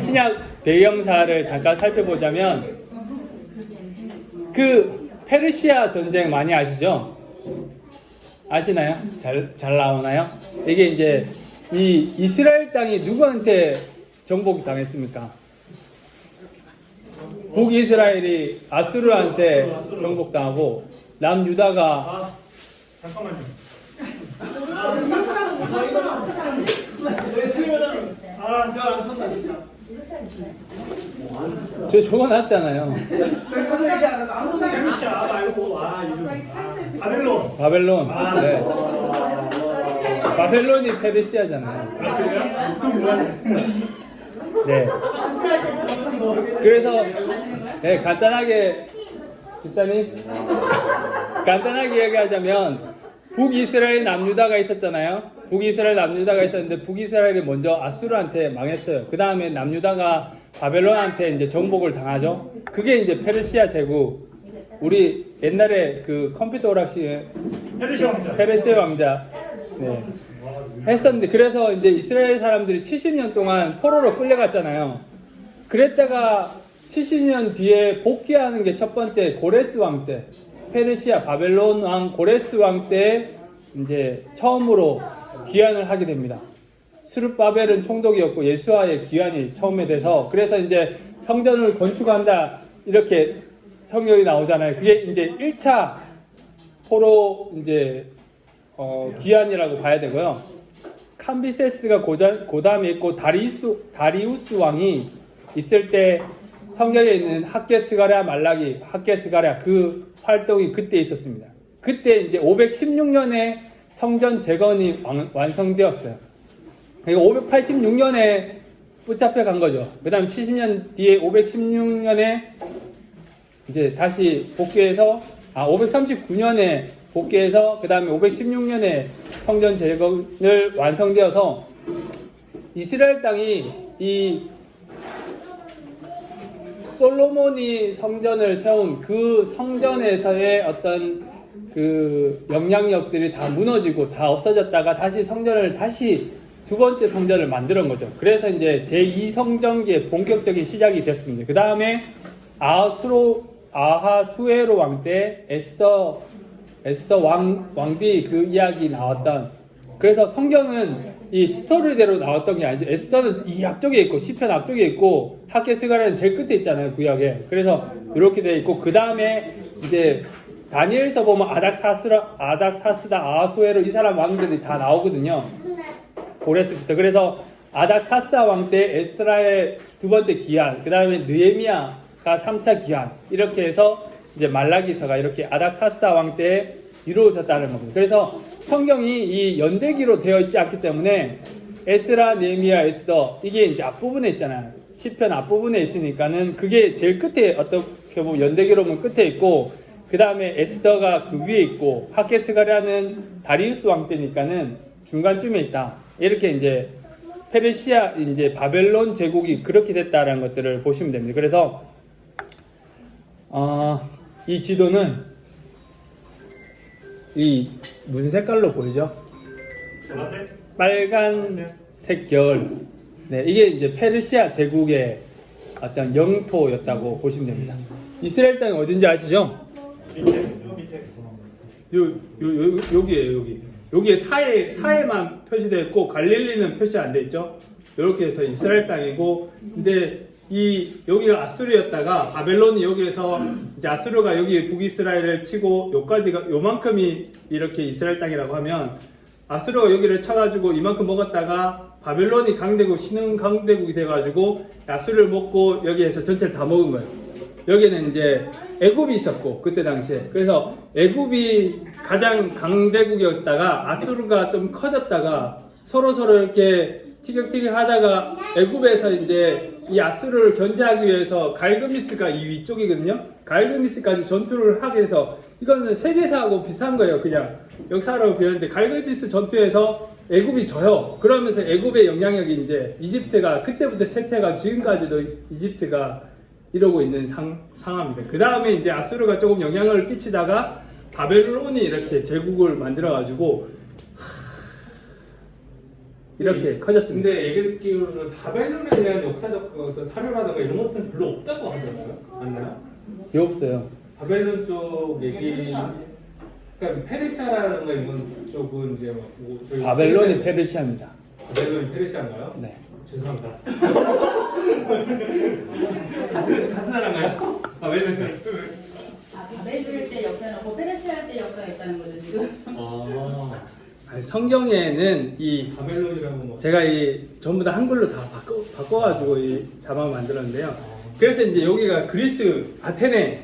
신약 배경사를 잠깐 살펴보자면 그 페르시아 전쟁 많이 아시죠? 아시나요? 잘 나오나요? 이게 이제 이 이스라엘 땅이 누구한테 정복이 당했습니까? 북이스라엘이 아수르한테 정복당하고 남유다가 잠깐만요. 안 선다 진짜. 저 적어놨잖아요. 페르시아 말고 바벨론. 바벨론. 아, 네. 바벨론이 페르시아잖아요. 그래요? 그럼 뭐야? 네. 그래서 네, 간단하게 집사님 간단하게 얘기하자면 북이스라엘 남유다가 있었잖아요. 북이스라엘 남유다가 있었는데 북이스라엘이 먼저 아수르한테 망했어요. 그 다음에 남유다가 바벨론한테 이제 정복을 당하죠. 그게 이제 페르시아 제국. 우리 옛날에 그 컴퓨터 오락실 페르시아 왕자 네. 했었는데 그래서 이제 이스라엘 사람들이 70년 동안 포로로 끌려갔잖아요. 그랬다가 70년 뒤에 복귀하는 게 첫 번째 고레스 왕 때, 페르시아 바벨론 왕 고레스 왕 때 이제 처음으로 귀환을 하게 됩니다. 스룹바벨은 총독이었고 예수아의 귀환이 처음에 돼서 그래서 이제 성전을 건축한다 이렇게 성경이 나오잖아요. 그게 이제 1차 포로 이제 귀환이라고 봐야 되고요. 캄비세스가 고담에 있고 다리우스 왕이 있을 때 성경에 있는 학개스가랴 말라기, 학개스가랴 그 활동이 그때 있었습니다. 그때 이제 516년에 성전 재건이 완성되었어요. 그리고 586년에 붙잡혀 간 거죠. 그 다음 70년 뒤에 516년에 이제 다시 복귀해서 539년에 복귀해서 그 다음에 516년에 성전 재건을 완성되어서 이스라엘 땅이 이 솔로몬이 성전을 세운 그 성전에서의 어떤 그 영향력들이 다 무너지고 다 없어졌다가 다시 성전을 다시 두 번째 성전을 만드는 거죠. 그래서 이제 제2성전기의 본격적인 시작이 됐습니다. 그 다음에 아하수에로 왕 때 에스더 왕비 그 이야기 나왔던 그래서 성경은 이 스토리대로 나왔던 게 아니죠. 에스더는 이 앞쪽에 있고 시편 앞쪽에 있고 학개스가랴는 제일 끝에 있잖아요. 구약에. 그래서 이렇게 되어 있고 그 다음에 이제 다니엘서 보면 아닥사스다 아하수에로 이 사람 왕들이 다 나오거든요. 고레스부터. 그래서 아닥사스다 왕 때 에스라의 두 번째 기한, 그 다음에 느헤미야가 3차 기한 이렇게 해서 이제 말라기서가 이렇게 아닥사스다 왕 때 이루어졌다는 겁니다. 그래서 성경이 이 연대기로 되어 있지 않기 때문에 에스라, 느헤미야, 에스더 이게 이제 앞부분에 있잖아요. 시편 앞부분에 있으니까는 그게 제일 끝에 어떻게 보면 연대기로 보면 끝에 있고 그 다음에 에스더가 그 위에 있고 학개스가랴는 다리우스 왕 때니까는 중간쯤에 있다. 이렇게 이제 페르시아 이제 바벨론 제국이 그렇게 됐다라는 것들을 보시면 됩니다. 그래서 이 지도는 이 무슨 색깔로 보이죠? 빨간색 결. 네, 이게 이제 페르시아 제국의 어떤 영토였다고 보시면 됩니다. 이스라엘 땅이 어딘지 아시죠? 밑에. 여기에요, 여기. 여기에 사해만 표시되어 있고 갈릴리는 표시 안 돼 있죠? 이렇게 해서 이스라엘 땅이고, 근데 여기가 아수르였다가 바벨론이 여기에서 이제 아수르가 여기 북이스라엘을 치고 요까지가 요만큼이 이렇게 이스라엘 땅이라고 하면 아수르가 여기를 쳐가지고 이만큼 먹었다가 바벨론이 강대국 신흥 강대국이 돼가지고 아수르를 먹고 여기에서 전체를 다 먹은 거예요. 여기는 이제 애굽이 있었고 그때 당시에 그래서 애굽이 가장 강대국이었다가 아수르가 좀 커졌다가 서로 이렇게 티격태격 하다가 애굽에서 이제 이 아수르를 견제하기 위해서 갈그미스가 이 위쪽이거든요. 갈그미스까지 전투를 하게 해서 이거는 세계사하고 비슷한 거예요. 그냥 역사라고 배웠는데 갈그미스 전투에서 애굽이 져요. 그러면서 애굽의 영향력이 이제 이집트가 그때부터 쇠퇴가 지금까지도 이집트가 이러고 있는 상황입니다. 그 다음에 이제 아수르가 조금 영향을 끼치다가 바벨론이 이렇게 제국을 만들어 가지고 이렇게 커졌습니다. 근데 얘기 듣기로는 바벨론에 대한 역사적 어떤 사료라든가 이런 것들은 별로 없다고 하더라고요. 맞나요? 왜 없어요? 바벨론 쪽 얘기, 그러니까 페르시아라든가 이런 쪽은 이제 뭐 저희 바벨론이 페르시아입니다. 바벨론이 페르시아인가요? 네. 죄송합니다. 같은 나라인가요? 바벨론이. 바벨론 때 역사는 없고 페르시아 때 역사가 있다는 거죠 지금. 아니, 성경에는 이 바벨론이라고 뭐. 제가 이 전부 다 한글로 다 바꿔가지고 이 자막을 만들었는데요. 그래서 이제 여기가 그리스 아테네스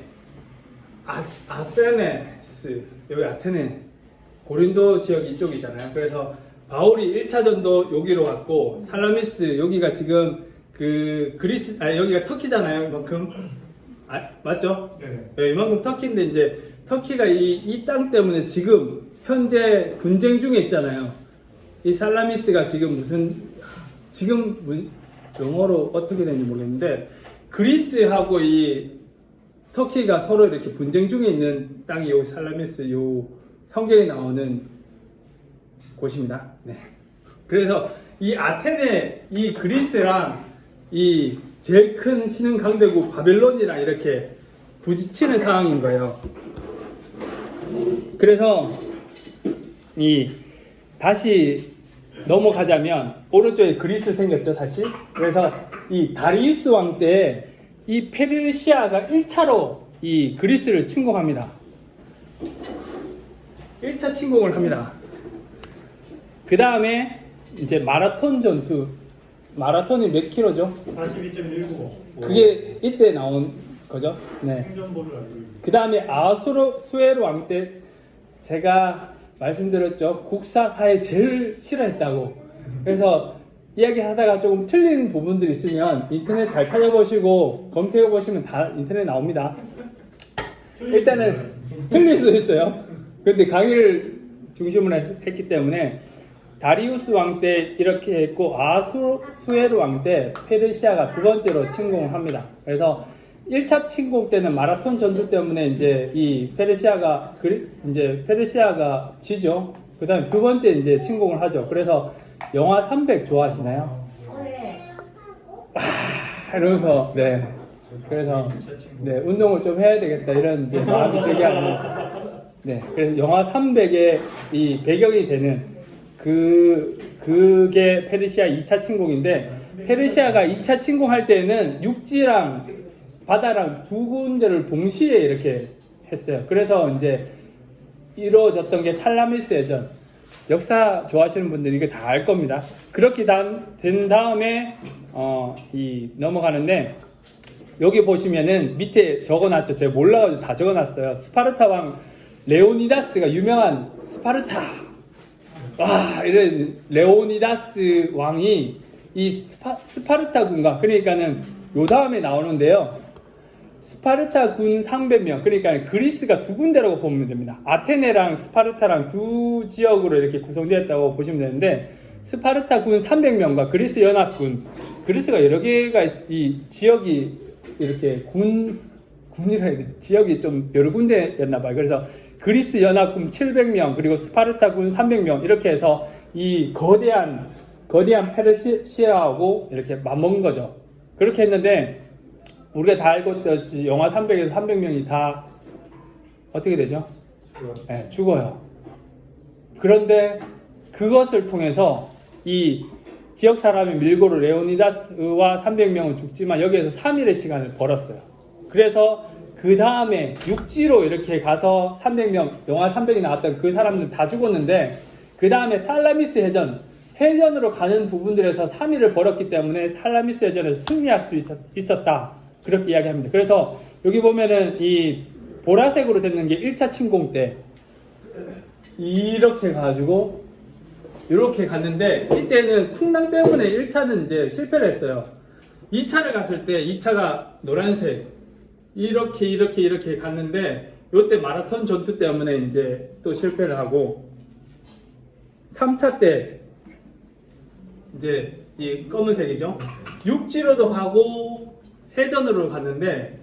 여기 아테네 고린도 지역 이쪽이잖아요. 그래서 바울이 1차 전도 여기로 갔고 살라미스 여기가 지금 그 그리스 여기가 터키잖아요. 이만큼 맞죠? 네. 네, 이만큼 터키인데 이제 터키가 이 땅 때문에 지금 현재 분쟁 중에 있잖아요. 이 살라미스가 지금 영어로 어떻게 되는지 모르겠는데 그리스하고 이 터키가 서로 이렇게 분쟁 중에 있는 땅이 요 살라미스 요 성경에 나오는 곳입니다. 네. 그래서 이 아테네 이 그리스랑 이 제일 큰 신흥 강대국 바벨론이랑 이렇게 부딪히는 상황인 거예요. 그래서 다시 넘어가자면 오른쪽에 그리스 생겼죠 다시. 그래서 이 다리우스 왕 때 이 페르시아가 1차로 이 그리스를 침공합니다. 1차 침공을 합니다. 그 다음에 이제 마라톤 전투. 마라톤이 몇 킬로죠? 42.195. 그게 이때 나온 거죠. 네. 행정보를 알고 있습니다. 그 다음에 아수에로 왕 때 제가 말씀드렸죠. 국사사에 제일 싫어했다고. 그래서 이야기하다가 조금 틀린 부분들이 있으면 인터넷 잘 찾아보시고 검색해보시면 다 인터넷 나옵니다. 일단은 틀릴 수도 있어요. 근데 강의를 중심으로 했기 때문에 다리우스 왕 때 이렇게 했고 아수에로 왕 때 페르시아가 두 번째로 침공을 합니다. 그래서 1차 침공 때는 마라톤 전투 때문에 이제 이 페르시아가 지죠. 그 다음에 두 번째 이제 침공을 하죠. 그래서 영화 300 좋아하시나요? 이러면서 네. 그래서 네, 운동을 좀 해야 되겠다 이런 이제 마음이 들게 하는 네. 그래서 영화 300의 이 배경이 되는 그게 페르시아 2차 침공인데 페르시아가 2차 침공할 때는 육지랑 바다랑 두 군데를 동시에 이렇게 했어요. 그래서 이제 이루어졌던 게 살라미스 해전. 역사 좋아하시는 분들이 이거 다 알 겁니다. 그렇게 된 다음에 넘어가는데 여기 보시면은 밑에 적어놨죠. 제가 몰라가지고 다 적어놨어요. 스파르타 왕 레오니다스가 유명한 스파르타. 이런 레오니다스 왕이 이 스파르타군과 그러니까는 요 다음에 나오는데요. 스파르타 군 상배명, 그러니까 그리스가 두 군데라고 보면 됩니다. 아테네랑 스파르타랑 두 지역으로 이렇게 구성되었다고 보시면 되는데 스파르타 군 300명과 그리스 연합군, 그리스가 여러 개가 이 지역이 이렇게 군이라 해야 돼. 지역이 좀 여러 군데였나 봐요. 그래서 그리스 연합군 700명 그리고 스파르타 군 300명 이렇게 해서 이 거대한 페르시아하고 이렇게 맞먹은 거죠. 그렇게 했는데 우리가 다 알고 있듯이 영하 300에서 300명이 다 어떻게 되죠? 네, 죽어요. 그런데 그것을 통해서 이 지역 사람이 밀고를 레오니다스와 300명은 죽지만 여기에서 3일의 시간을 벌었어요. 그래서 그 다음에 육지로 이렇게 가서 300명, 영하 300이 나왔던 그 사람들 다 죽었는데 그 다음에 살라미스 해전으로 가는 부분들에서 3일을 벌었기 때문에 살라미스 해전에서 승리할 수 있었다. 그렇게 이야기합니다. 그래서 여기 보면은 이 보라색으로 됐는 게 1차 침공 때 이렇게 가지고 이렇게 갔는데 이때는 풍랑 때문에 1차는 이제 실패를 했어요. 2차를 갔을 때 2차가 노란색 이렇게 갔는데 이때 마라톤 전투 때문에 이제 또 실패를 하고 3차 때 이제 이 검은색이죠. 육지로도 가고 해전으로 갔는데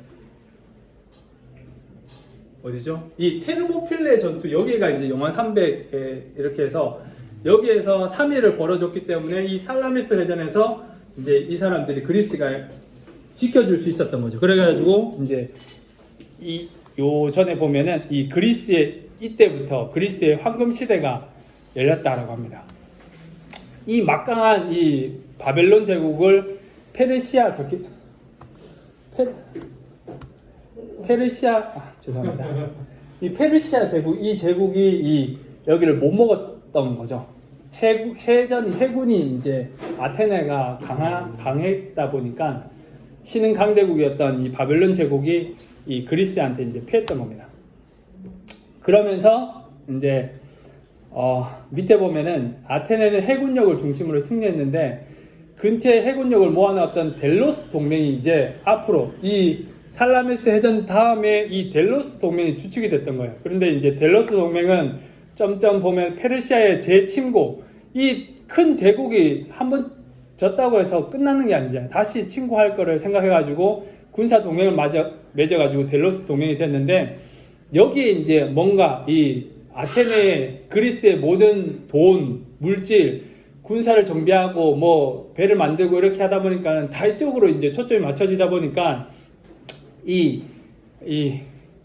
어디죠? 이 테르모필레 전투 여기가 이제 영하 300에 이렇게 해서 여기에서 3위를 벌어줬기 때문에 이 살라미스 해전에서 이제 이 사람들이 그리스가 지켜줄 수 있었던 거죠. 그래가지고 이제 요 전에 보면은 이 그리스의 이때부터 그리스의 황금 시대가 열렸다라고 합니다. 이 막강한 이 바벨론 제국을 페르시아 죄송합니다. 이 페르시아 제국, 이 제국이 여기를 못 먹었던 거죠. 해군이 이제 아테네가 강했다 보니까 신흥 강대국이었던 이 바벨론 제국이 이 그리스한테 이제 패했던 겁니다. 그러면서 이제 밑에 보면은 아테네는 해군력을 중심으로 승리했는데 근처에 해군력을 모아놨던 델로스 동맹이 이제 앞으로 이 살라미스 해전 다음에 이 델로스 동맹이 주축이 됐던 거예요. 그런데 이제 델로스 동맹은 점점 보면 페르시아의 재침고, 이 큰 대국이 한번 졌다고 해서 끝나는 게 아니잖아요. 다시 침공할 거를 생각해가지고 군사 동맹을 맺어가지고 델로스 동맹이 됐는데, 여기에 이제 뭔가 이 아테네의 그리스의 모든 돈, 물질, 군사를 정비하고 뭐 배를 만들고 이렇게 하다 보니까 다 이쪽으로 이제 초점이 맞춰지다 보니까 이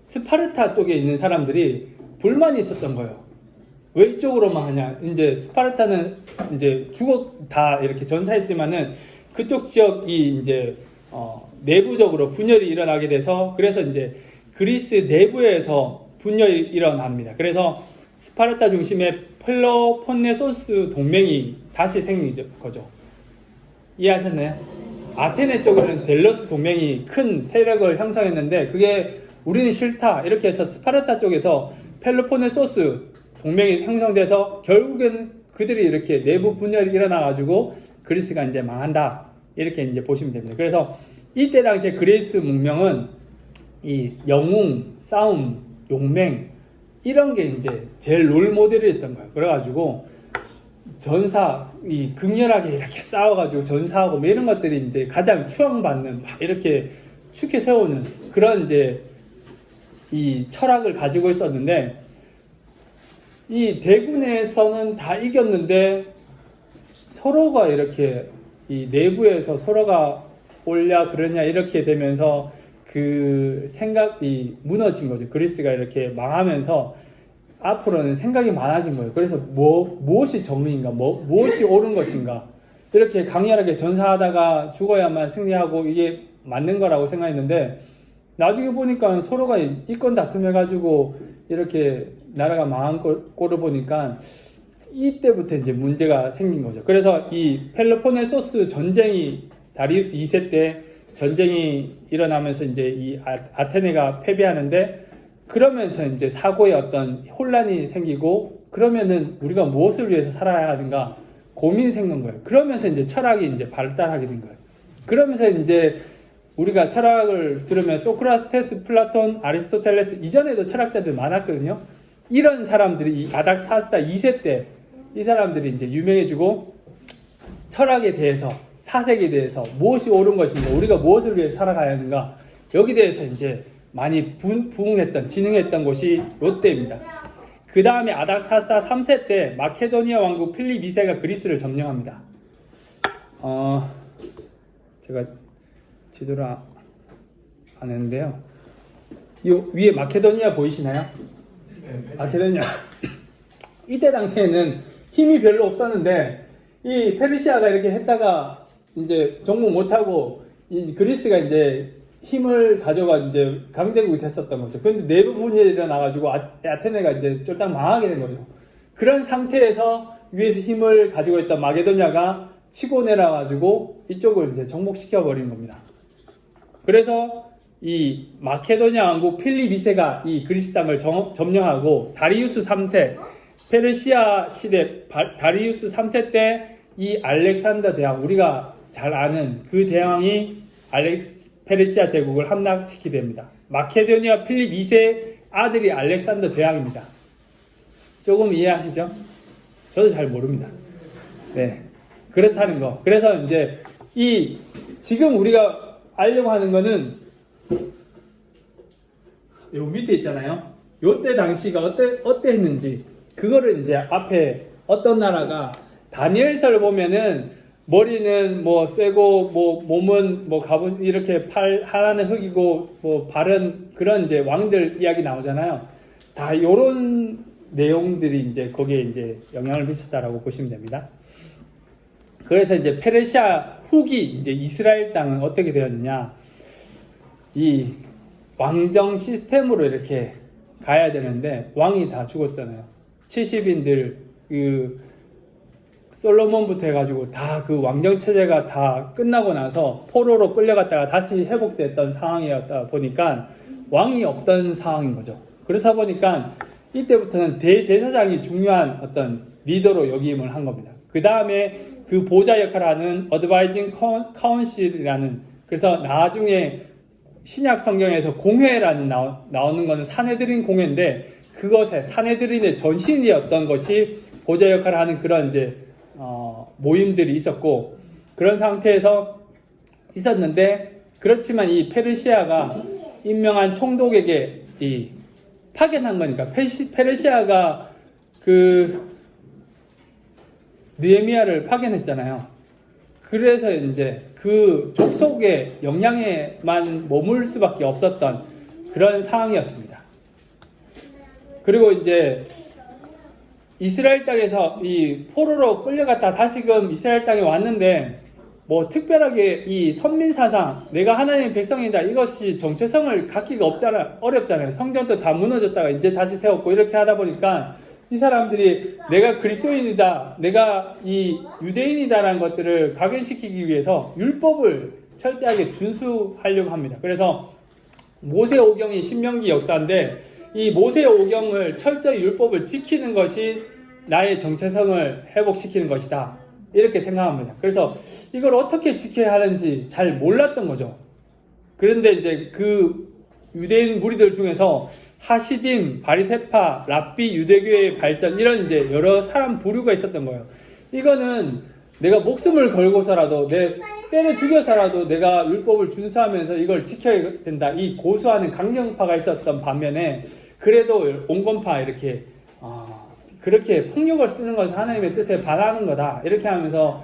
스파르타 쪽에 있는 사람들이 불만이 있었던 거예요. 왜 이쪽으로만 하냐? 이제 스파르타는 이제 다 이렇게 전사했지만은 그쪽 지역이 이제 내부적으로 분열이 일어나게 돼서, 그래서 이제 그리스 내부에서 분열이 일어납니다. 그래서 스파르타 중심의 펠로폰네소스 동맹이 다시 생긴 거죠. 이해하셨나요? 아테네 쪽에는 델로스 동맹이 큰 세력을 형성했는데 그게 우리는 싫다 이렇게 해서 스파르타 쪽에서 펠로폰네소스 동맹이 형성돼서 결국엔 그들이 이렇게 내부 분열이 일어나가지고 그리스가 이제 망한다 이렇게 이제 보시면 됩니다. 그래서 이때 당시에 그리스 문명은 이 영웅, 싸움, 용맹 이런 게 이제 제일 롤 모델이었던 거예요. 그래가지고 극렬하게 이렇게 싸워가지고 전사하고 뭐 이런 것들이 이제 가장 추앙받는, 막 이렇게 축해 세우는 그런 이제 이 철학을 가지고 있었는데, 이 대군에서는 다 이겼는데 서로가 이렇게 이 내부에서 서로가 옳냐 그러냐 이렇게 되면서 그 생각이 무너진 거죠. 그리스가 이렇게 망하면서 앞으로는 생각이 많아진 거예요. 그래서 무엇이 정의인가, 무엇이 옳은 것인가, 이렇게 강렬하게 전사하다가 죽어야만 승리하고 이게 맞는 거라고 생각했는데, 나중에 보니까 서로가 이권 다툼해가지고 이렇게 나라가 망한 꼴을 보니까 이때부터 이제 문제가 생긴 거죠. 그래서 이 펠로폰네소스 전쟁이 다리우스 2세 때 전쟁이 일어나면서 이제 이 아테네가 패배하는데, 그러면서 이제 사고에 어떤 혼란이 생기고, 그러면은 우리가 무엇을 위해서 살아야 하는가 고민이 생긴 거예요. 그러면서 이제 철학이 이제 발달하게 된 거예요. 그러면서 이제 우리가 철학을 들으면 소크라테스, 플라톤, 아리스토텔레스, 이전에도 철학자들 많았거든요. 이런 사람들이 이 아닥사스다 2세 때 이 사람들이 이제 유명해지고, 철학에 대해서, 사색에 대해서 무엇이 옳은 것인가, 우리가 무엇을 위해서 살아가야 하는가, 여기 대해서 이제 많이 부흥했던, 진흥했던 곳이 롯데입니다. 그 다음에 아닥사스다 3세 때 마케도니아 왕국 필립 2세가 그리스를 점령합니다. 제가 지도를 안 했는데요. 이 위에 마케도니아 보이시나요? 마케도니아. 이때 당시에는 힘이 별로 없었는데 이 페르시아가 이렇게 했다가 이제 정복 못하고 이 그리스가 이제 힘을 가져가 이제 강대국이 됐었던 거죠. 근데 내부 분열이 일어나가지고 아테네가 이제 쫄딱 망하게 된 거죠. 그런 상태에서 위에서 힘을 가지고 있던 마게도냐가 치고 내려가지고 이쪽을 이제 정복시켜 버린 겁니다. 그래서 이 마케도니아 왕국 필립 2세가 이 그리스 땅을 점령하고, 다리우스 3세, 페르시아 시대 다리우스 3세 때 이 알렉산더 대왕, 우리가 잘 아는 그 대왕이 페르시아 제국을 함락시키게 됩니다. 마케도니아 필립 2세 아들이 알렉산더 대왕입니다. 조금 이해하시죠? 저도 잘 모릅니다. 네, 그렇다는 거. 그래서 이제 지금 우리가 알려고 하는 거는 요 밑에 있잖아요. 요때 당시가 어땠는지 그거를 이제 앞에 어떤 나라가 다니엘서를 보면은 머리는 뭐 쇠고 뭐 몸은 뭐 갑옷 이렇게 팔 하나는 흙이고 뭐 발은 그런 이제 왕들 이야기 나오잖아요. 다 요런 내용들이 이제 거기에 이제 영향을 미쳤다라고 보시면 됩니다. 그래서 이제 페르시아 후기 이제 이스라엘 땅은 어떻게 되었느냐? 이 왕정 시스템으로 이렇게 가야 되는데 왕이 다 죽었잖아요. 70인들 그 솔로몬부터 해가지고 다 그 왕정 체제가 다 끝나고 나서 포로로 끌려갔다가 다시 회복됐던 상황이었다 보니까 왕이 없던 상황인 거죠. 그렇다 보니까 이때부터는 대제사장이 중요한 어떤 리더로 역임을 한 겁니다. 그 다음에 그 보좌 역할을 하는 어드바이징 카운실이라는, 그래서 나중에 신약 성경에서 공회라는 나오는 거는 사내들인 공회인데, 그것에 사내들인의 전신이었던 것이 보좌 역할을 하는 그런 이제 모임들이 있었고, 그런 상태에서 있었는데, 그렇지만 이 페르시아가 임명한 총독에게 이 파견한 거니까, 페르시아가 그 느헤미야를 파견했잖아요. 그래서 이제 그 족속의 영향에만 머물 수밖에 없었던 그런 상황이었습니다. 그리고 이제 이스라엘 땅에서 이 포로로 끌려갔다 다시금 이스라엘 땅에 왔는데, 뭐 특별하게 이 선민사상, 내가 하나님의 백성이다, 이것이 정체성을 갖기가 어렵잖아요. 성전도 다 무너졌다가 이제 다시 세웠고 이렇게 하다 보니까 이 사람들이 내가 그리스도인이다, 내가 이 유대인이다라는 것들을 각인시키기 위해서 율법을 철저하게 준수하려고 합니다. 그래서 모세오경이 신명기 역사인데, 이 모세오경을 철저히 율법을 지키는 것이 나의 정체성을 회복시키는 것이다, 이렇게 생각합니다. 그래서 이걸 어떻게 지켜야 하는지 잘 몰랐던 거죠. 그런데 이제 그 유대인 무리들 중에서 하시딤, 바리새파, 랍비 유대교의 발전, 이런 이제 여러 사람 부류가 있었던 거예요. 이거는 내가 목숨을 걸고서라도, 내 때려 죽여서라도 내가 율법을 준수하면서 이걸 지켜야 된다, 이 고수하는 강경파가 있었던 반면에, 그래도 온건파 이렇게 그렇게 폭력을 쓰는 것은 하나님의 뜻에 반하는 거다, 이렇게 하면서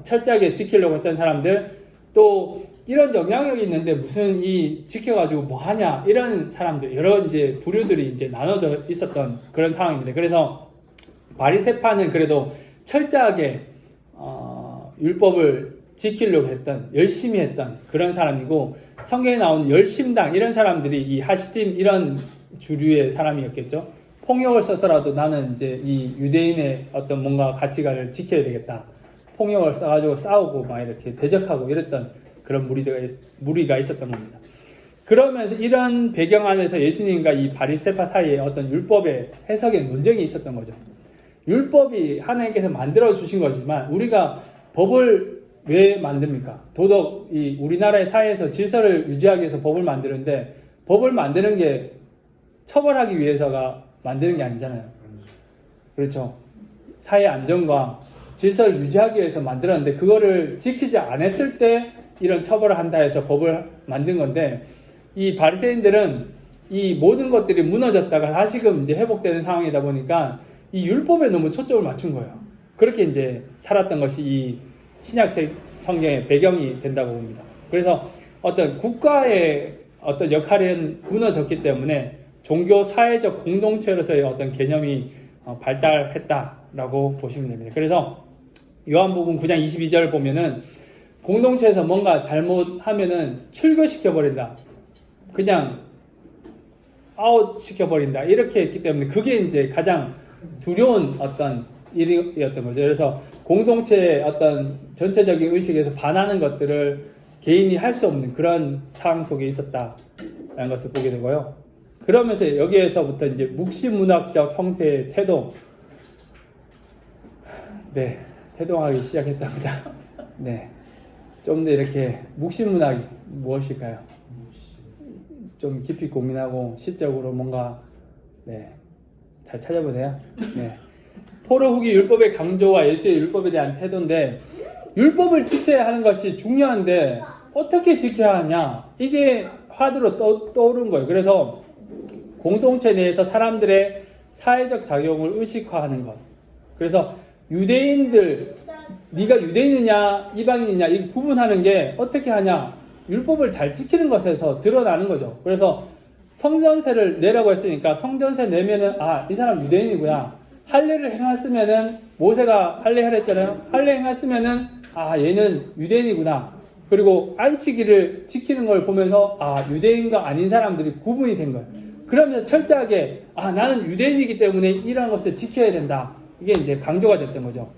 철저하게 지키려고 했던 사람들, 또 이런 영향력이 있는데 무슨 이 지켜가지고 뭐 하냐, 이런 사람들, 여러 이제 부류들이 이제 나눠져 있었던 그런 상황입니다. 그래서 바리새파는 그래도 철저하게 율법을 지키려고 했던, 열심히 했던 그런 사람이고, 성경에 나온 열심당 이런 사람들이 이 하시딤 이런 주류의 사람이었겠죠. 폭력을 써서라도 나는 이제 이 유대인의 어떤 뭔가 가치관을 지켜야 되겠다, 폭력을 써가지고 싸우고 막 이렇게 대적하고 이랬던 그런 무리가 있었던 겁니다. 그러면서 이런 배경 안에서 예수님과 이 바리새파 사이에 어떤 율법의 해석에 논쟁이 있었던 거죠. 율법이 하나님께서 만들어 주신 거지만 우리가 법을 왜 만듭니까? 이 우리나라의 사회에서 질서를 유지하기 위해서 법을 만드는데, 법을 만드는 게 처벌하기 위해서가 만드는 게 아니잖아요. 그렇죠. 사회 안정과 질서를 유지하기 위해서 만들었는데, 그거를 지키지 않았을 때 이런 처벌을 한다 해서 법을 만든 건데, 이 바리새인들은 이 모든 것들이 무너졌다가 다시금 이제 회복되는 상황이다 보니까 이 율법에 너무 초점을 맞춘 거예요. 그렇게 이제 살았던 것이 이 신약 성경의 배경이 된다고 봅니다. 그래서 어떤 국가의 어떤 역할은 무너졌기 때문에 종교 사회적 공동체로서의 어떤 개념이 발달했다라고 보시면 됩니다. 그래서 요한복음 9장 22절 보면은 공동체에서 뭔가 잘못하면은 출교시켜버린다, 그냥 아웃 시켜버린다, 이렇게 했기 때문에 그게 이제 가장 두려운 어떤 일이었던 거죠. 그래서 공동체의 어떤 전체적인 의식에서 반하는 것들을 개인이 할 수 없는 그런 상황 속에 있었다라는 것을 보게 되고요. 그러면서 여기에서부터 이제 묵시문학적 형태의 태동, 태동하기 시작했답니다. 좀 더 이렇게 묵시문학이 무엇일까요? 좀 깊이 고민하고 시적으로 뭔가 잘 찾아보세요. 포로 후기 율법의 강조와 예수의 율법에 대한 태도인데, 율법을 지켜야 하는 것이 중요한데 어떻게 지켜야 하냐, 이게 화두로 떠오른 거예요. 그래서 공동체 내에서 사람들의 사회적 작용을 의식화하는 것, 그래서 유대인들, 네가 유대인이냐 이방인이냐 이 구분하는 게 어떻게 하냐? 율법을 잘 지키는 것에서 드러나는 거죠. 그래서 성전세를 내라고 했으니까 성전세 내면은 이 사람 유대인이구나. 할례를 행했으면은 모세가 할례 하랬잖아요. 할례 행했으면은 얘는 유대인이구나. 그리고 안식일을 지키는 걸 보면서 유대인과 아닌 사람들이 구분이 된 거예요. 그러면서 철저하게 나는 유대인이기 때문에 이런 것을 지켜야 된다. 이게 이제 강조가 됐던 거죠.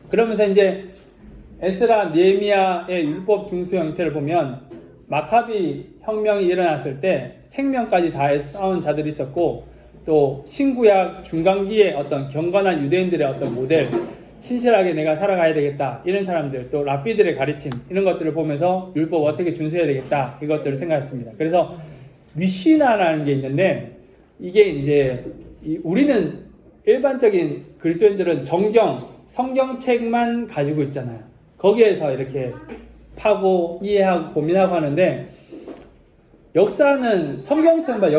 그러면서 이제 에스라, 느헤미야의 율법 중수 형태를 보면 마카비 혁명이 일어났을 때 생명까지 다해 싸운 자들이 있었고, 또 신구약 중간기에 어떤 경건한 유대인들의 어떤 모델, 신실하게 내가 살아가야 되겠다 이런 사람들, 또 랍비들의 가르침 이런 것들을 보면서 율법 어떻게 준수해야 되겠다 이것들을 생각했습니다. 그래서 미시나라는 게 있는데, 이게 이제 우리는 일반적인 그리스도인들은 성경책만 가지고 있잖아요. 거기에서 이렇게 파고 이해하고 고민하고 하는데, 역사는 성경책만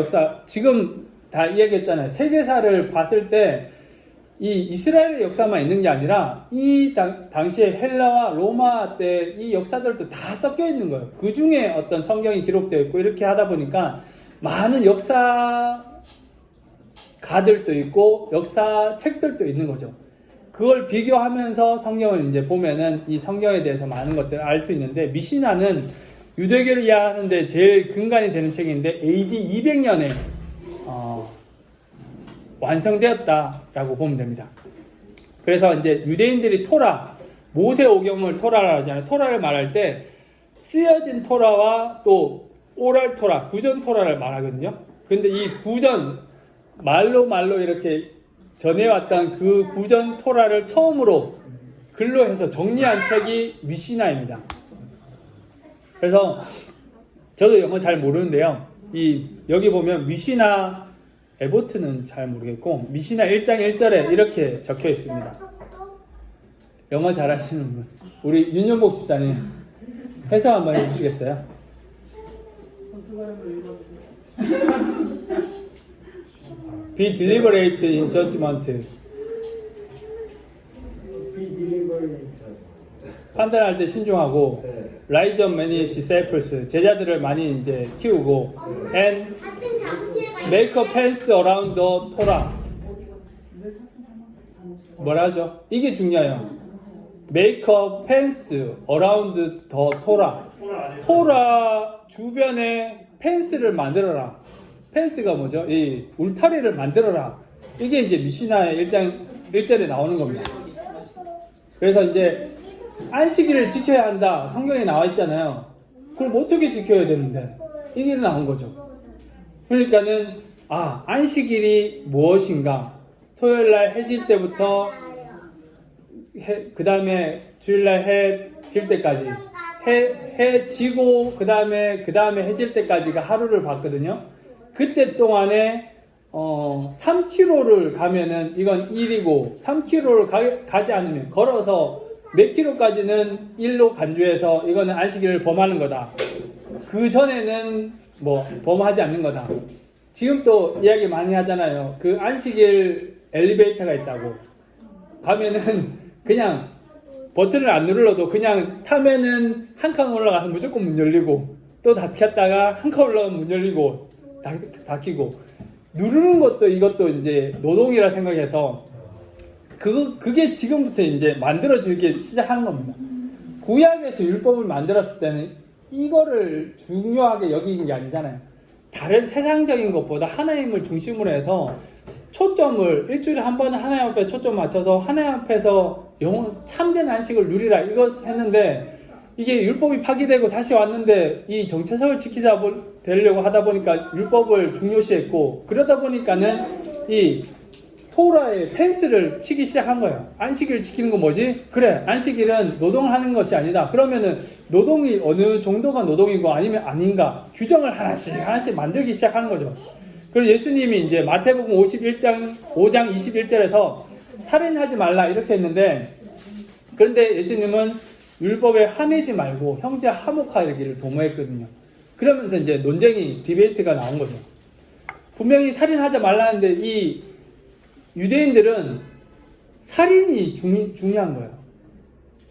지금 다 이야기했잖아요. 세계사를 봤을 때 이 이스라엘의 역사만 있는 게 아니라 이 당시에 헬라와 로마 때 이 역사들도 다 섞여 있는 거예요. 그 중에 어떤 성경이 기록되어 있고, 이렇게 하다 보니까 많은 역사가들도 있고 역사 책들도 있는 거죠. 그걸 비교하면서 성경을 이제 보면은 이 성경에 대해서 많은 것들을 알 수 있는데, 미시나는 유대교를 이해하는데 제일 근간이 되는 책인데 AD 200년에 완성되었다라고 보면 됩니다. 그래서 이제 유대인들이 토라, 모세오경을 토라라고 하잖아요. 토라를 말할 때 쓰여진 토라와 또 오랄 토라, 구전 토라를 말하거든요. 근데 이 구전, 말로 이렇게 전해왔던 그 구전 토라를 처음으로 글로 해서 정리한 책이 미시나입니다. 그래서 저도 영어 잘 모르는데요. 여기 보면 미시나 에보트는 잘 모르겠고, 미시나 1장 1절에 이렇게 적혀 있습니다. 영어 잘하시는 분, 우리 윤영복 집사님 해석 한번 해주시겠어요? Be deliberate in judgment. 판단할 때 신중하고, rise up many disciples, 제자들을 많이 이제 키우고, and make a fence around the Torah. 뭐라 하죠? 이게 중요해요. make a fence around the Torah. 토라 주변에 펜스를 만들어라. 펜스가 뭐죠? 이 울타리를 만들어라. 이게 이제 미시나의 1장 1절에 나오는 겁니다. 그래서 이제 안식일을 지켜야 한다. 성경에 나와 있잖아요. 그럼 어떻게 지켜야 되는데? 이게 나온 거죠. 그러니까는 안식일이 무엇인가? 토요일날 해질 때부터 그 다음에 주일날 해 질 때까지 해 지고 그 다음에 해질 때까지가 하루를 봤거든요. 그때 동안에 3km를 가면은 이건 1이고 3km를 가지 않으면 걸어서 몇 킬로까지는 1로 간주해서 이거는 안식일을 범하는 거다. 그 전에는 뭐 범하지 않는 거다. 지금 또 이야기 많이 하잖아요. 그 안식일 엘리베이터가 있다고. 가면은 그냥 버튼을 안 눌러도 그냥 타면은 한 칸 올라가서 무조건 문 열리고, 또 닫혔다가 한 칸 올라가면 문 열리고 닫히고, 누르는 것도 이것도 이제 노동이라 생각해서 그게 지금부터 이제 만들어지기 시작하는 겁니다. 구약에서 율법을 만들었을 때는 이거를 중요하게 여긴 게 아니잖아요. 다른 세상적인 것보다 하나님을 중심으로 해서 초점을 일주일에 한 번은 하나님 앞에 초점 맞춰서 하나님 앞에서 참된 안식을 누리라 이거 했는데, 이게 율법이 파기되고 다시 왔는데 이 정체성을 지키자 되려고 하다 보니까 율법을 중요시했고, 그러다 보니까는 이 토라의 펜스를 치기 시작한 거예요. 안식일을 지키는 건 뭐지? 그래, 안식일은 노동을 하는 것이 아니다. 그러면은 노동이 어느 정도가 노동이고 아니면 아닌가 규정을 하나씩 만들기 시작하는 거죠. 그리고 예수님이 이제 마태복음 5장 21절에서 살인하지 말라 이렇게 했는데, 그런데 예수님은 율법에 화내지 말고 형제 화목하기를 도모했거든요. 그러면서 이제 논쟁이 디베이트가 나온 거죠. 분명히 살인하지 말라는데 이 유대인들은 살인이 중요한 거예요.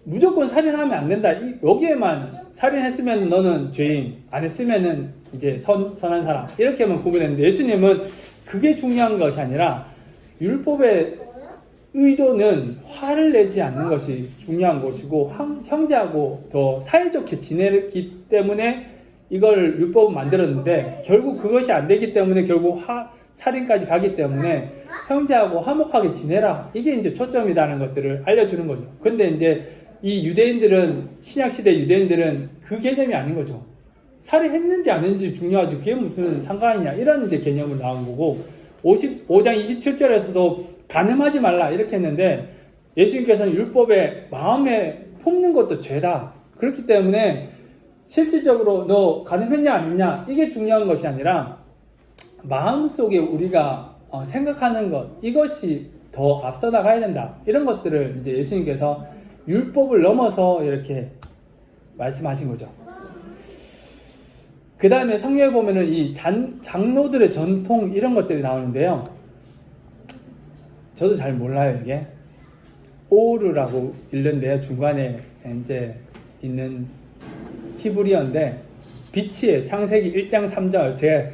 무조건 살인하면 안 된다. 여기에만 살인했으면 너는 죄인, 안 했으면은 이제 선한 사람. 이렇게만 구분했는데 예수님은 그게 중요한 것이 아니라 율법의 의도는 화를 내지 않는 것이 중요한 것이고 형제하고 더 사이좋게 지내기 때문에 이걸 율법을 만들었는데 결국 그것이 안 되기 때문에 결국 살인까지 가기 때문에 형제하고 화목하게 지내라. 이게 이제 초점이라는 것들을 알려주는 거죠. 근데 이제 이 유대인들은, 신약시대 유대인들은 그 개념이 아닌 거죠. 살인했는지 안 했는지 중요하지. 그게 무슨 상관이냐. 이런 이제 개념으로 나온 거고, 55장 27절에서도 간음하지 말라. 이렇게 했는데, 예수님께서는 율법에 마음에 품는 것도 죄다. 그렇기 때문에, 실질적으로 너 간음했냐 안 했냐. 이게 중요한 것이 아니라, 마음속에 우리가 생각하는 것, 이것이 더 앞서 나가야 된다. 이런 것들을 이제 예수님께서 율법을 넘어서 이렇게 말씀하신 거죠. 그 다음에 성경에 보면은 이 장로들의 전통 이런 것들이 나오는데요. 저도 잘 몰라요, 이게. 오르라고 읽는데요. 중간에 이제 있는 히브리어인데, 빛이에요. 창세기 1장 3절. 제가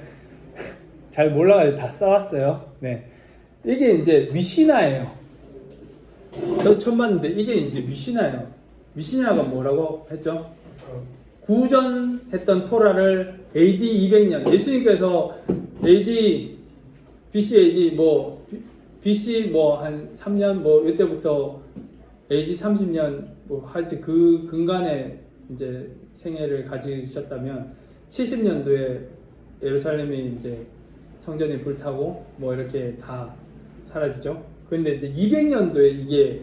잘 몰라가지고 다 써왔어요. 네. 이게 이제 미시나예요. 저도 처음 봤는데 이게 이제 미시나예요. 미시나가 뭐라고 했죠? 구전했던 토라를 AD 200년 예수님께서 AD BC AD 뭐 BC 뭐 한 3년 뭐 이때부터 AD 30년 뭐 하여튼 그 근간에 이제 생애를 가지셨다면 70년도에 예루살렘이 이제 성전이 불타고 뭐 이렇게 다 사라지죠. 근데 이제 200년도에 이게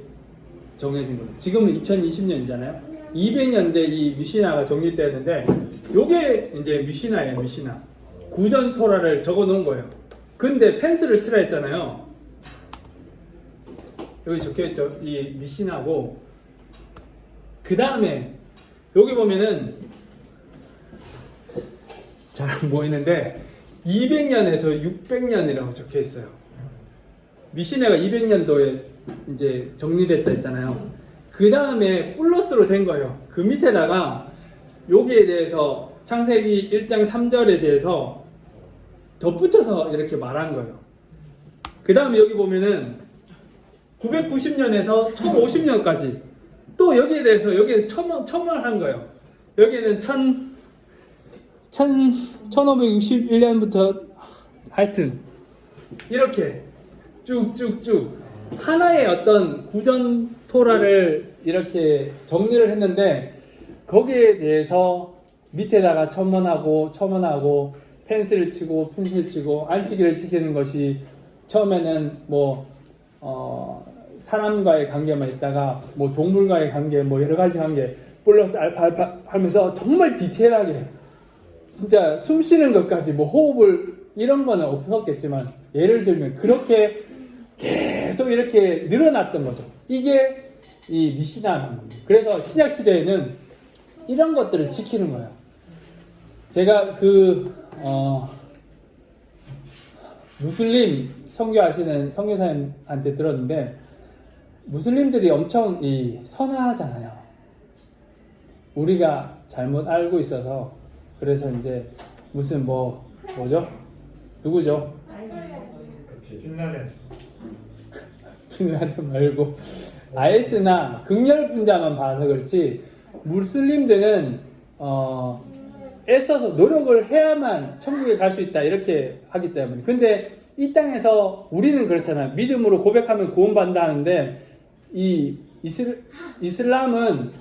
정해진 거예요. 지금은 2020년이잖아요. 200년대 이 미시나가 정립되었는데 요게 이제 미시나예요. 미시나. 구전 토라를 적어 놓은 거예요. 근데 펜스를 칠하 했잖아요. 여기 적혀 있죠. 이 미시나고 그 다음에 여기 보면은 잘 안 보이는데 200년에서 600년이라고 적혀 있어요. 미시나가 200년도에 이제 정리됐다 했잖아요. 그 다음에 플러스로 된 거예요. 그 밑에다가 여기에 대해서 창세기 1장 3절에 대해서 덧붙여서 이렇게 말한 거예요. 그 다음에 여기 보면은 990년에서 1050년까지 또 여기에 대해서 여기에 첨언한 거예요. 여기에는 1561년부터 하여튼 이렇게 쭉쭉쭉 하나의 어떤 구전 토라를 이렇게 정리를 했는데 거기에 대해서 밑에다가 첨언하고 펜슬을 치고 안식일을 지키는 것이 처음에는 뭐 사람과의 관계만 있다가 뭐 동물과의 관계 뭐 여러 가지 관계 플러스 알파 하면서 정말 디테일하게 진짜 숨 쉬는 것까지 뭐 호흡을 이런 거는 없었겠지만 예를 들면 그렇게 계속 이렇게 늘어났던 거죠. 이게 이 미시나라는 겁니다. 그래서 신약 시대에는 이런 것들을 지키는 거예요. 제가 무슬림 선교하시는 선교사님한테 들었는데 무슬림들이 엄청 선하잖아요. 우리가 잘못 알고 있어서 그래서 이제 무슨 뭐죠? 누구죠? 핀라덴 말고 IS나 극렬분자만 봐서 그렇지 무슬림들은 애써서 노력을 해야만 천국에 갈 수 있다 이렇게 하기 때문에. 근데 이 땅에서 우리는 그렇잖아요. 믿음으로 고백하면 구원받는다 하는데 이 이슬람은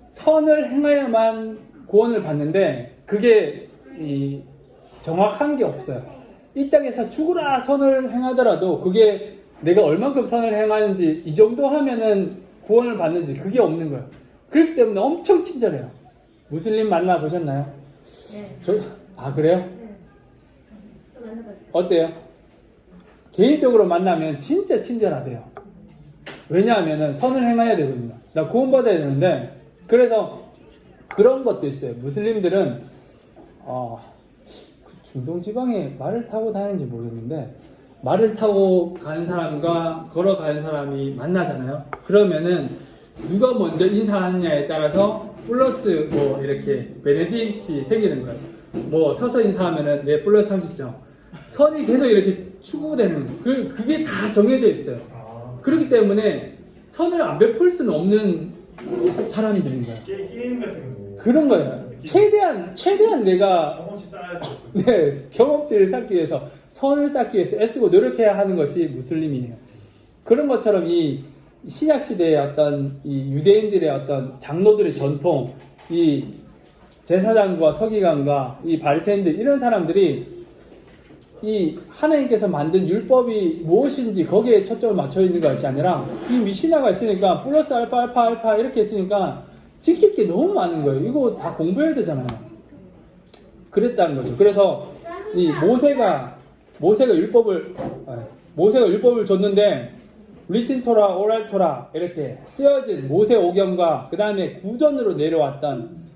선을 행해야만 구원을 받는데 그게 정확한 게 없어요. 이 땅에서 죽으라 선을 행하더라도 그게 내가 얼만큼 선을 행하는지 이 정도 하면은 구원을 받는지 그게 없는 거예요. 그렇기 때문에 엄청 친절해요. 무슬림 만나보셨나요? 네. 그래요? 네. 또 만나봤어요. 어때요? 개인적으로 만나면 진짜 친절하대요. 왜냐하면은 선을 행해야 되거든요. 나 구원받아야 되는데 그래서 그런 것도 있어요. 무슬림들은 중동 지방에 말을 타고 다니는지 모르겠는데 말을 타고 가는 사람과 걸어가는 사람이 만나잖아요. 그러면은 누가 먼저 인사하느냐에 따라서 플러스 뭐 이렇게 베네딕이 생기는 거예요. 뭐 서서 인사하면은 내 플러스 30점. 선이 계속 이렇게 추구되는 그게 다 정해져 있어요. 그렇기 때문에 선을 안 베풀 수는 없는 사람들인 거예요. 게임 같은 거. 그런 거예요. 최대한 내가 경험치 쌓아야 돼. 네, 경험치를 쌓기 위해서 선을 쌓기 위해서 애쓰고 노력해야 하는 것이 무슬림이에요. 그런 것처럼 이 신약 시대의 어떤 이 유대인들의 어떤 장로들의 전통, 이 제사장과 서기관과 이 바리새인들 이런 사람들이 이 하나님께서 만든 율법이 무엇인지 거기에 초점을 맞춰 있는 것이 아니라 이 미시나가 있으니까 플러스 알파 이렇게 있으니까 지킬 게 너무 많은 거예요. 이거 다 공부해야 되잖아요. 그랬다는 거죠. 그래서 이 모세가 율법을 줬는데 리튼 토라, 오랄 토라 이렇게 쓰여진 모세 오경과 그 다음에 구전으로 내려왔던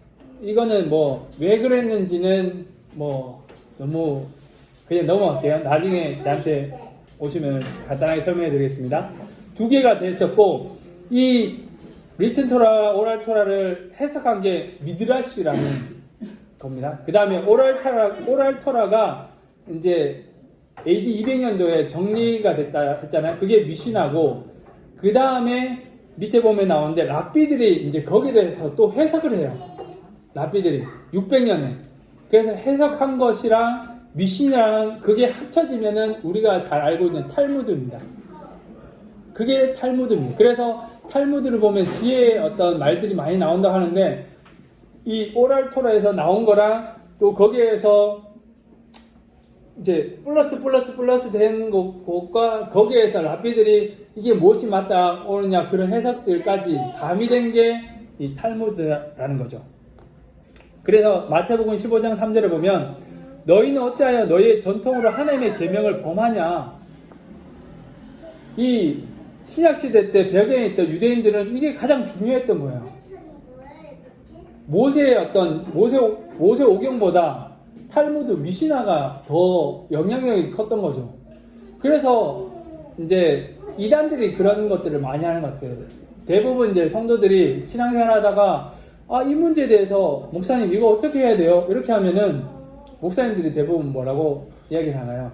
이거는 뭐 왜 그랬는지는 뭐 너무 그냥 넘어갈게요. 나중에 저한테 오시면 간단하게 설명해 드리겠습니다. 두 개가 됐었고 이 리튼 토라, 오랄 토라를 해석한 게 미드라시라는 겁니다. 그 다음에 오랄 토라가 이제 AD 200년도에 정리가 됐다 했잖아요. 그게 미시나고 그 다음에 밑에 보면 나오는데 랍비들이 이제 거기에 대해서 또 해석을 해요. 랍비들이 600년에 그래서 해석한 것이랑 미시나랑 그게 합쳐지면은 우리가 잘 알고 있는 탈무드입니다. 그게 탈무드입니다. 그래서 탈무드를 보면 지혜의 어떤 말들이 많이 나온다고 하는데 이 오랄 토라에서 나온 거랑 또 거기에서 이제 플러스 된 것과 거기에서 랍비들이 이게 무엇이 맞다 오느냐 그런 해석들까지 가미된 게 이 탈무드라는 거죠. 그래서 마태복음 15장 3절을 보면 너희는 어찌하여 너희의 전통으로 하나님의 계명을 범하냐. 이 신약시대 때 배경에 있던 유대인들은 이게 가장 중요했던 거예요. 모세의 어떤 모세 오경보다 탈무드 미시나가 더 영향력이 컸던 거죠. 그래서 이제 이단들이 그런 것들을 많이 하는 것 같아요. 대부분 이제 성도들이 신앙생활 하다가 이 문제에 대해서 목사님 이거 어떻게 해야 돼요? 이렇게 하면은 목사님들이 대부분 뭐라고 이야기를 하나요?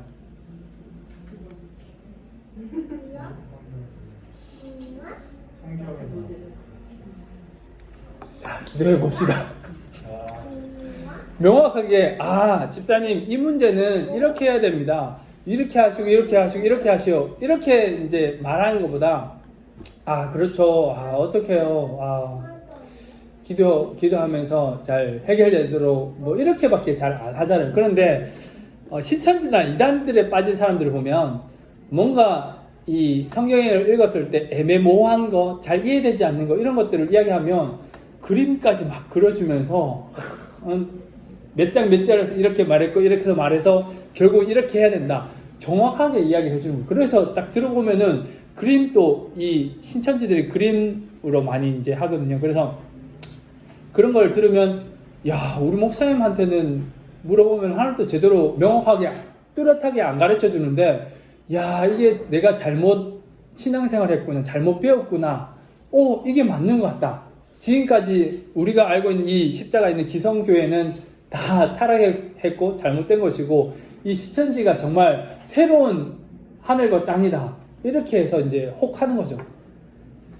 자, 기도해 봅시다. 명확하게 집사님 이 문제는 이렇게 해야 됩니다. 이렇게 하시고 이렇게 하시오. 이렇게 이제 말하는 것보다 그렇죠. 어떻게 해요? 기도하면서 잘 해결되도록 뭐 이렇게밖에 잘 안 하잖아요. 그런데 신천지나 이단들에 빠진 사람들을 보면 뭔가 이 성경을 읽었을 때 애매모호한 거, 잘 이해되지 않는 거 이런 것들을 이야기하면 그림까지 막 그려주면서 몇 장 몇 절에서 이렇게 말했고 이렇게 해서 말해서 결국 이렇게 해야 된다. 정확하게 이야기해 주는 거예요. 그래서 딱 들어보면은 그림도 이 신천지들이 그림으로 많이 이제 하거든요. 그래서 그런 걸 들으면 우리 목사님한테는 물어보면 하나도 제대로 명확하게 뚜렷하게 안 가르쳐 주는데 이게 내가 잘못 신앙생활 했구나, 잘못 배웠구나, 이게 맞는 것 같다. 지금까지 우리가 알고 있는 이 십자가 있는 기성교회는 다 타락했고 잘못된 것이고 이 신천지가 정말 새로운 하늘과 땅이다. 이렇게 해서 이제 혹하는 거죠.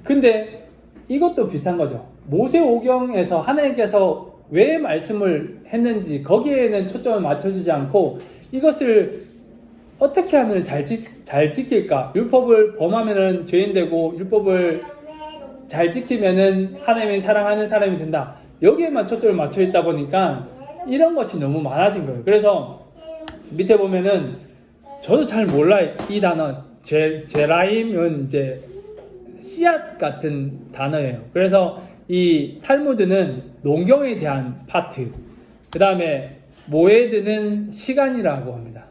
근데 이것도 비슷한 거죠. 모세오경에서 하나님께서 왜 말씀을 했는지 거기에는 초점을 맞춰주지 않고 이것을 어떻게 하면 잘 지킬까? 율법을 범하면은 죄인 되고 율법을 잘 지키면은 하나님이 사랑하는 사람이 된다. 여기에만 초점을 맞춰 있다 보니까 이런 것이 너무 많아진 거예요. 그래서 밑에 보면은 저도 잘 몰라요. 이 단어 제라임은 이제 씨앗 같은 단어예요. 그래서 이 탈무드는 농경에 대한 파트, 그 다음에 모에드는 시간이라고 합니다.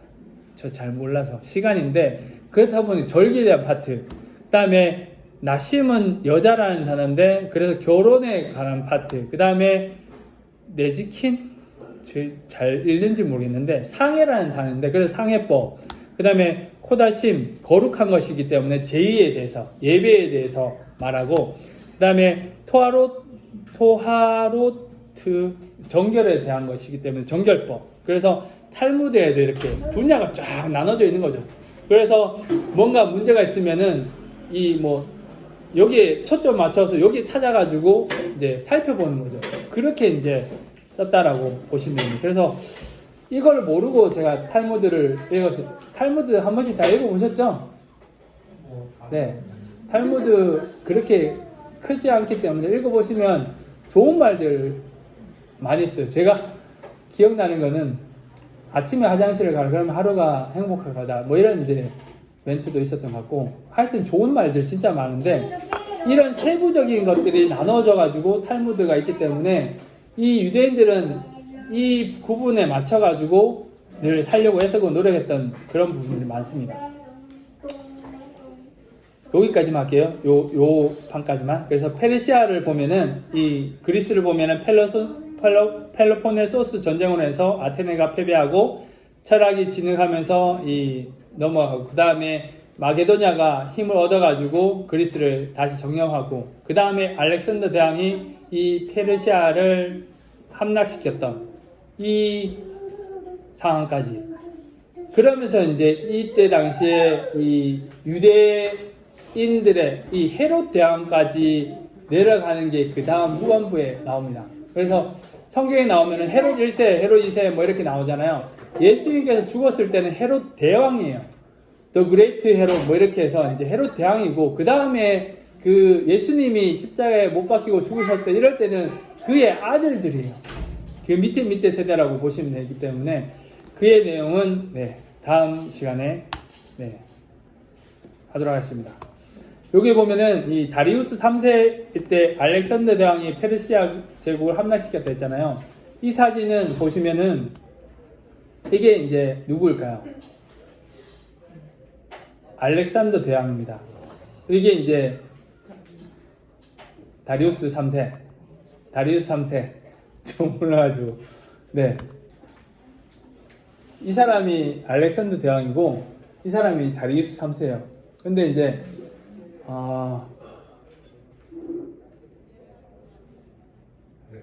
저 잘 몰라서 시간인데 그렇다 보니 절기에 대한 파트, 그 다음에 나심은 여자라는 단어인데 그래서 결혼에 관한 파트, 그 다음에 네지킨 잘 읽는지 모르겠는데 상해라는 단어인데 그래서 상해법, 그 다음에 코다심, 거룩한 것이기 때문에 제의에 대해서, 예배에 대해서 말하고, 그 다음에 토하로트, 정결에 대한 것이기 때문에 정결법. 그래서 탈무드에도 이렇게 분야가 쫙 나눠져 있는 거죠. 그래서 뭔가 문제가 있으면은 여기에 초점 맞춰서 여기에 찾아가지고 이제 살펴보는 거죠. 그렇게 이제 썼다라고 보시면 됩니다. 그래서 이걸 모르고 제가 탈무드를 읽었어요. 탈무드 한 번씩 다 읽어보셨죠? 네. 탈무드 그렇게 크지 않기 때문에 읽어보시면 좋은 말들 많이 있어요. 제가 기억나는 거는 아침에 화장실을 가라 그러면 하루가 행복할 거다. 뭐 이런 이제 멘트도 있었던 것 같고, 하여튼 좋은 말들 진짜 많은데 이런 세부적인 것들이 나눠져 가지고 탈무드가 있기 때문에 이 유대인들은 이 구분에 맞춰 가지고 늘 살려고 애쓰고 노력했던 그런 부분들이 많습니다. 여기까지만 할게요. 요 판까지만. 그래서 페르시아를 보면은 이 그리스를 보면은 펠로폰네소스 전쟁으로 해서 아테네가 패배하고 철학이 진흙하면서 넘어가고, 그 다음에 마게도냐가 힘을 얻어가지고 그리스를 다시 정령하고, 그 다음에 알렉산더 대왕이 이 페르시아를 함락시켰던 이 상황까지. 그러면서 이제 이때 당시에 이 유대인들의 이 헤롯 대왕까지 내려가는 게 그 다음 후반부에 나옵니다. 그래서 성경에 나오면은 헤롯 1세, 헤롯 2세 뭐 이렇게 나오잖아요. 예수님께서 죽었을 때는 헤롯 대왕이에요. The Great 헤롯 뭐 이렇게 해서 이제 헤롯 대왕이고, 그 다음에 그 예수님이 십자가에 못 박히고 죽으셨을 때 이럴 때는 그의 아들들이에요. 그 밑에 세대라고 보시면 되기 때문에 그의 내용은 다음 시간에 하도록 하겠습니다. 여기 보면은 이 다리우스 3세 때 알렉산더 대왕이 페르시아 제국을 함락시켰다 했잖아요. 이 사진은 보시면은 이게 이제 누구일까요? 알렉산더 대왕입니다. 이게 이제 다리우스 3세. 좀 몰라가지고. 이 사람이 알렉산더 대왕이고, 이 사람이 다리우스 3세예요. 근데 이제,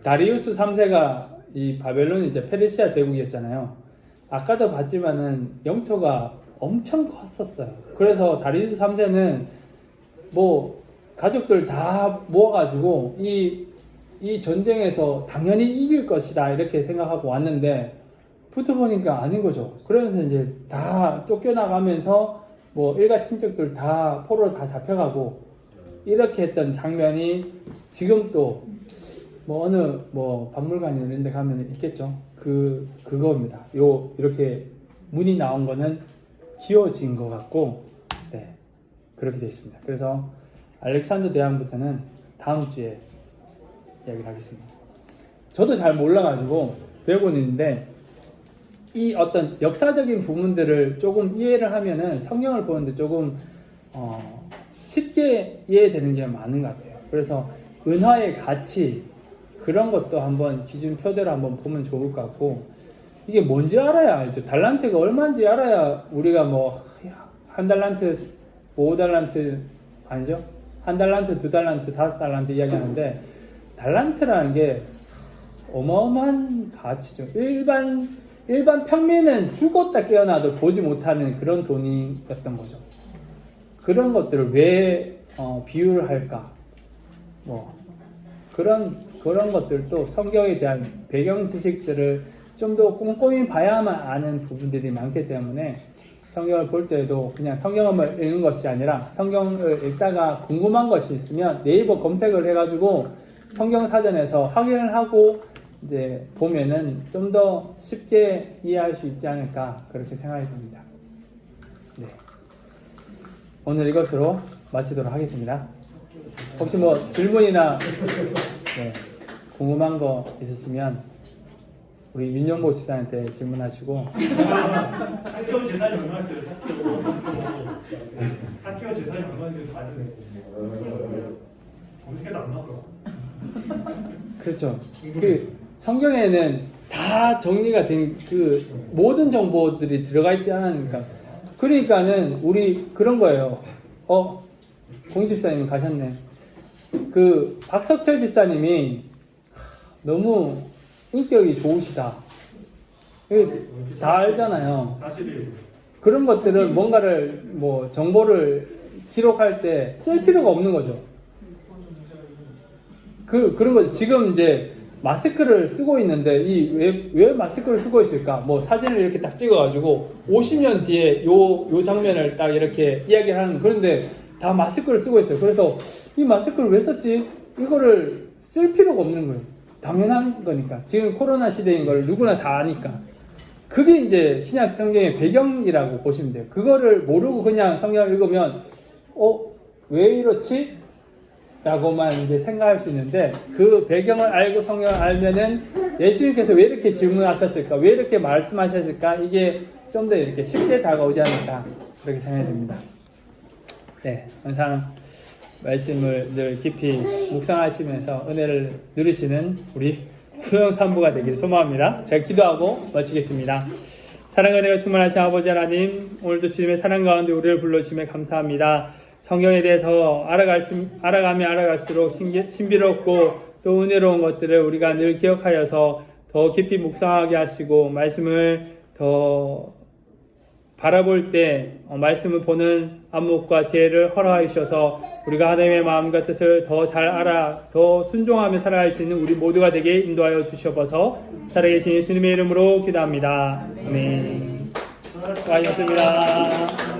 다리우스 3세가 이 바벨론이 이제 페르시아 제국이었잖아요. 아까도 봤지만은 영토가 엄청 컸었어요. 그래서 다리우스 3세는 뭐 가족들 다 모아가지고 이 전쟁에서 당연히 이길 것이다 이렇게 생각하고 왔는데 붙어보니까 아닌 거죠. 그러면서 이제 다 쫓겨나가면서 뭐 일가 친척들 다 포로로 다 잡혀가고 이렇게 했던 장면이 지금 또 뭐 어느 뭐 박물관 이런 데 가면 있겠죠. 그거입니다. 이렇게 문이 나온 거는 지워진 것 같고, 그렇게 되어 있습니다. 그래서 알렉산더 대왕부터는 다음 주에 이야기를 하겠습니다. 저도 잘 몰라가지고 배우고는 있는데, 이 어떤 역사적인 부분들을 조금 이해를 하면은 성경을 보는데 조금 쉽게 이해되는 게 많은 것 같아요. 그래서 은화의 가치 그런 것도 한번 기준표대로 한번 보면 좋을 것 같고, 이게 뭔지 알아야 알죠. 달란트가 얼마인지 알아야 우리가 뭐 한 달란트, 5달란트 아니죠? 한 달란트, 2달란트, 5달란트 이야기하는데, 달란트라는 게 어마어마한 가치죠. 일반 평민은 죽었다 깨어나도 보지 못하는 그런 돈이었던 거죠. 그런 것들을 왜 비유를 할까? 뭐 그런 것들도 성경에 대한 배경 지식들을 좀 더 꼼꼼히 봐야만 아는 부분들이 많기 때문에 성경을 볼 때에도 그냥 성경을 읽는 것이 아니라 성경을 읽다가 궁금한 것이 있으면 네이버 검색을 해가지고 성경 사전에서 확인을 하고 이제 보면은 좀 더 쉽게 이해할 수 있지 않을까 그렇게 생각이 듭니다. 오늘 이것으로 마치도록 하겠습니다. 혹시 뭐 질문이나 궁금한 거 있으시면 우리 윤영보 집사한테 질문하시고. 사키오 재산이 얼마나 돼요? 사키오 재산이 얼마나 돼요? 어떻게도 안 나오더라. 그렇죠. 그 성경에는 다 정리가 된 그 모든 정보들이 들어가 있지 않으니까 그러니까는 우리 그런 거예요. 공 집사님 가셨네. 그 박석철 집사님이 너무 인격이 좋으시다. 다 알잖아요. 사실이 그런 것들을 뭔가를 뭐 정보를 기록할 때 쓸 필요가 없는 거죠. 그런 거죠. 지금 이제 마스크를 쓰고 있는데 왜 마스크를 쓰고 있을까? 뭐 사진을 이렇게 딱 찍어가지고 50년 뒤에 요 장면을 딱 이렇게 이야기를 하는, 그런데 다 마스크를 쓰고 있어요. 그래서 이 마스크를 왜 썼지? 이거를 쓸 필요가 없는 거예요. 당연한 거니까. 지금 코로나 시대인 걸 누구나 다 아니까. 그게 이제 신약 성경의 배경이라고 보시면 돼요. 그거를 모르고 그냥 성경을 읽으면 왜 이렇지? 라고만 이제 생각할 수 있는데, 그 배경을 알고 성경을 알면은 예수님께서 왜 이렇게 질문하셨을까? 왜 이렇게 말씀하셨을까? 이게 좀 더 이렇게 쉽게 다가오지 않을까? 그렇게 생각이 듭니다. 네, 항상 말씀을 늘 깊이 묵상하시면서 은혜를 누리시는 우리 구영 산부가 되길 소망합니다. 제가 기도하고 마치겠습니다. 사랑과 은혜가 충만하신 아버지 하나님, 오늘도 주님의 사랑 가운데 우리를 불러주심에 감사합니다. 성경에 대해서 알아가면 알아갈수록 신비롭고 또 은혜로운 것들을 우리가 늘 기억하여서 더 깊이 묵상하게 하시고, 말씀을 더 바라볼 때 말씀을 보는 안목과 지혜를 허락하여 주셔서 우리가 하나님의 마음과 뜻을 더 잘 알아 더 순종하며 살아갈 수 있는 우리 모두가 되게 인도하여 주셔서 살아계신 예수님의 이름으로 기도합니다. 아멘. 수고하셨습니다.